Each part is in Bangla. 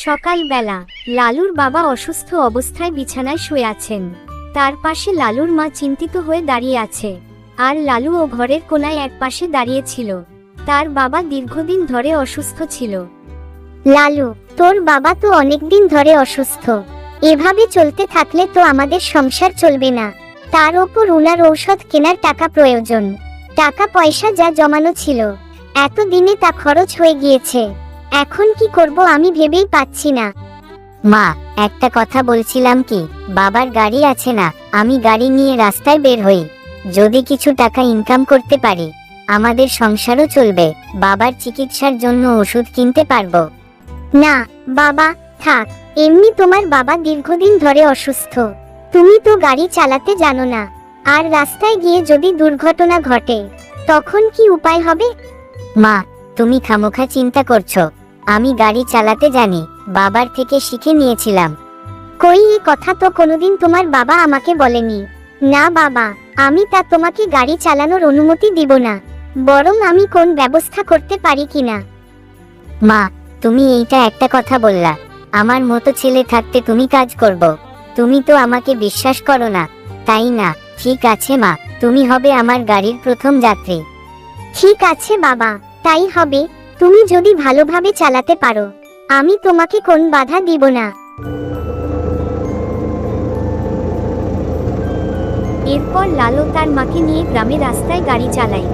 সকালবেলা লালুর বাবা অসুস্থ অবস্থায় বিছানায় শুয়ে আছেন। তার পাশে লালুর মা চিন্তিত হয়ে দাঁড়িয়ে আছে, আর লালু ও ঘরের কোনায় এক পাশে দাঁড়িয়েছিল। তার বাবা দীর্ঘদিন ধরে অসুস্থ ছিল। লালু, তোর বাবা তো অনেকদিন ধরে অসুস্থ। এভাবে চলতে থাকলে তো আমাদের সংসার চলবে না। তার ওপর উনার ঔষধ কেনার টাকা প্রয়োজন। টাকা পয়সা যা জমানো ছিল এতদিনে তা খরচ হয়ে গিয়েছে। এখন কি করব আমি ভেবেই পাচ্ছি না। মা, একটা কথা বলছিলাম কি, বাবার গাড়ি আছে না, আমি গাড়ি নিয়ে রাস্তায় বের হই। যদি কিছু টাকা ইনকাম করতে পারি আমাদের সংসারও চলবে, বাবার চিকিৎসার জন্য ওষুধ কিনতে পারবো। না বাবা, থাক। এমনি তোমার বাবা দীর্ঘদিন ধরে অসুস্থ, তুমি তো গাড়ি চালাতে জানো না। আর রাস্তায় গিয়ে যদি দুর্ঘটনা ঘটে তখন কি উপায় হবে? মা, তুমি খামোখা চিন্তা করছো। আমি গাড়ি চালাতে জানি, বাবার থেকে শিখে নিয়েছিলাম। কই, এই কথা তো কোনোদিন তোমার বাবা আমাকে বলেনি। না বাবা, আমি তা তোমাকে গাড়ি চালানোর অনুমতি দিব না, বরং আমি কোন ব্যবস্থা করতে পারি কিনা। মা, তুমি এইটা একটা কথা বললা, আমার মতো ছেলে থাকতে তুমি কাজ করব। তুমি তো আমাকে বিশ্বাস করো না, তাই না? ঠিক আছে মা, তুমি হবে আমার গাড়ির প্রথম যাত্রী। ঠিক আছে বাবা, তাই হবে। তুমি যদি ভালোভাবে চালাতে পারো আমি তোমাকে কোন বাধা দিব না। এরপর লালু তার মাকে নিয়ে গ্রামে রাস্তায় গাড়ি চালায়।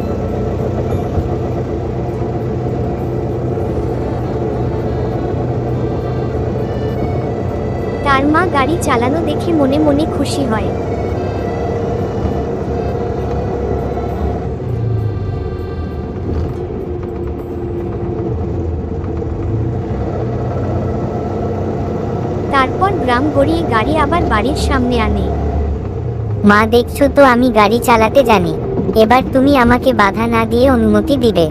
তার মা গাড়ি চালানো দেখে মনে মনে খুশি হয়। তারপর গ্রাম গড়িয়ে গাড়ি আবার বাড়ির সামনে আনে। মা, দেখছো তো আমি গাড়ি চালাতে জানি, এবার তুমি আমাকে বাধা না দিয়ে অনুমতি দিবে।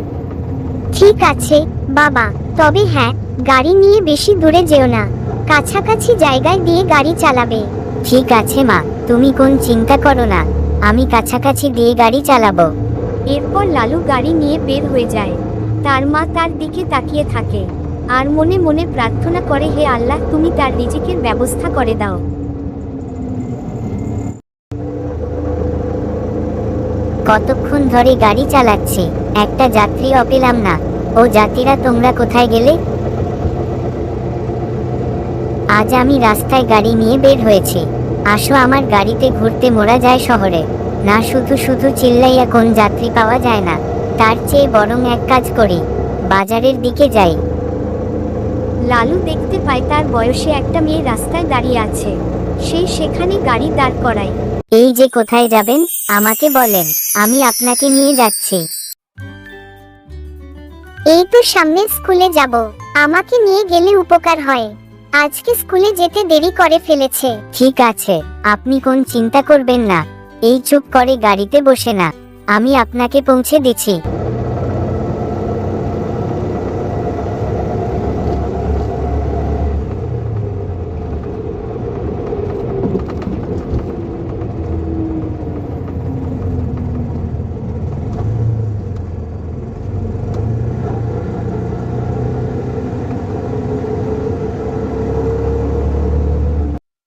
ঠিক আছে বাবা, তবে হ্যাঁ, গাড়ি নিয়ে বেশি দূরে যেও না, কাছাকাছি জায়গায় দিয়ে গাড়ি চালাবে। ঠিক আছে মা, তুমি কোন চিন্তা করো না, আমি কাছাকাছি দিয়ে গাড়ি চালাবো। এরপর লালু গাড়ি নিয়ে বের হয়ে যায়। তার মা তার দিকে তাকিয়ে থাকে আর মনে মনে প্রার্থনা করে, হে আল্লাহ, তুমি তার রিজিকের ব্যবস্থা করে দাও। কতক্ষণ ধরে গাড়ি চালাচ্ছি, একটা যাত্রীও পেলাম না। ও যাত্রীরা, তোমরা কোথায় গেলে? আজ আমি রাস্তায় গাড়ি নিয়ে বের হয়েছি, আসো আমার গাড়িতে ঘুরতে। মোরা যায় শহরে, না শুধু শুধু চিল্লাইয়া কোন যাত্রী পাওয়া যায় না। তার চেয়ে বরং এক কাজ করি, বাজারের দিকে যাই। লালু দেখতে পায় তার বয়সে একটা মেয়ে রাস্তায় দাঁড়িয়ে আছে। সে সেখানে গাড়ি দাঁড় করায়। এই যে, কোথায় যাবেন আমাকে বলেন, আমি আপনাকে নিয়ে যাচ্ছি। এই তো সামনের স্কুলে যাব, আমাকে নিয়ে গেলে উপকার হয়। আজকে স্কুলে যেতে দেরি করে ফেলেছে। ঠিক আছে, আপনি কোন চিন্তা করবেন না, এই চুপ করে গাড়িতে বসে না, আমি আপনাকে পৌঁছে দিচ্ছি।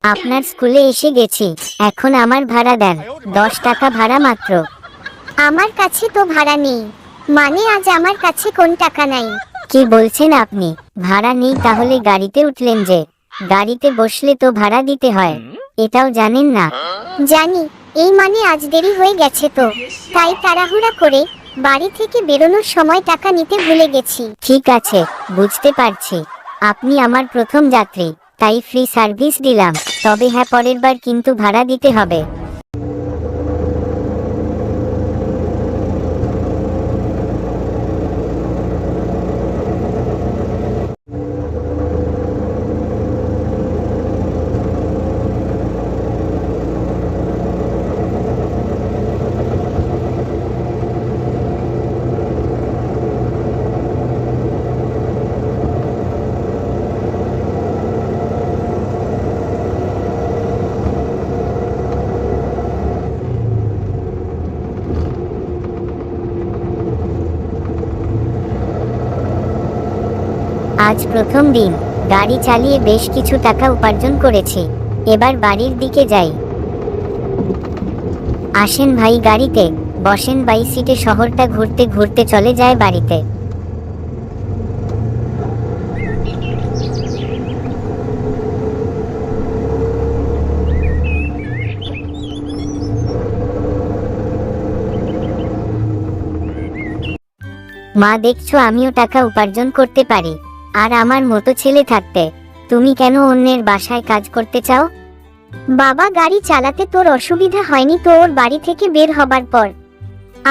আপনার স্কুলে এসে গেছি, এখন আমার ভাড়া দেন। 10 টাকা ভাড়া মাত্র। আমার কাছে তো ভাড়া নেই। মানে আজ আমার কাছে কোন টাকা নাই? কি বলছেন আপনি? ভাড়া নেই তাহলে গাড়িতে উঠলেন যে? গাড়িতে বসলে তো ভাড়া দিতে হয়, এটাও জানেন না? জানি, এই মানে আজ দেরি হয়ে গেছে তো, তাই তাড়াহুড়া করে বাড়ি থেকে বেরোনোর সময় টাকা নিতে ভুলে গেছি। ঠিক আছে, বুঝতে পারছি, আপনি আমার প্রথম যাত্রী, তাই ফ্রি সার্ভিস দিলাম। তবে হ্যাঁ, পরের বার কিন্তু ভাড়া দিতে হবে। আজ প্রথম দিন, গাড়ি চালিয়ে বেশ কিছু টাকা উপার্জন করেছি, এবার বাড়ির দিকে যাই। আসেন ভাই, গাড়িতে বসেন, বাই সিটে। শহরটা ঘুরতে ঘুরতে চলে যায় বাড়িতে। মা, দেখছো আমিও টাকা উপার্জন করতে পারি, আর আমার মতো ছেলে থাকতে তুমি কেন অন্যের বাসায় কাজ করতে চাও? বাবা, গাড়ি চালাতে তোর অসুবিধা হয়নি তো ওর বাড়ি থেকে বের হবার পর?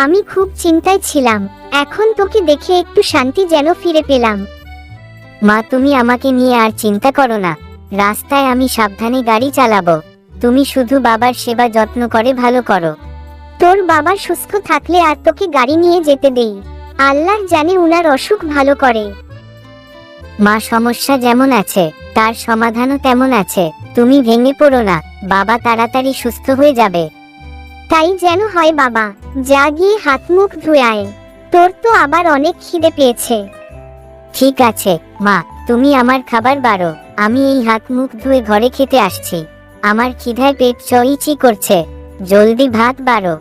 আমি খুব চিন্তায় ছিলাম, এখন তোকে দেখে একটু শান্তি যেন ফিরে পেলাম। মা, তুমি আমাকে নিয়ে আর চিন্তা করো না, রাস্তায় আমি সাবধানে গাড়ি চালাবো। তুমি শুধু বাবার সেবা যত্ন করে ভালো করো। তোর বাবা সুস্থ থাকলে আর তোকে গাড়ি নিয়ে যেতে দেই, আল্লাহ জানে উনার অসুখ ভালো করে। মা, সমস্যা যেমন আছে তার সমাধানও তেমন আছে, তুমি ভেঙে পড়ো না, বাবা তাড়াতাড়ি সুস্থ হয়ে যাবে। তাই যেন হয় বাবা, যা গিয়ে হাত মুখ ধুয়ে আয়, তোর তো আবার অনেক খিদে পেয়েছে। ঠিক আছে মা, তুমি আমার খাবার বাড়ো, আমি এই হাত মুখ ধুয়ে ঘরে খেতে আসছি। আমার খিদায় পেট চইচি করছে, জলদি ভাত বাড়ো।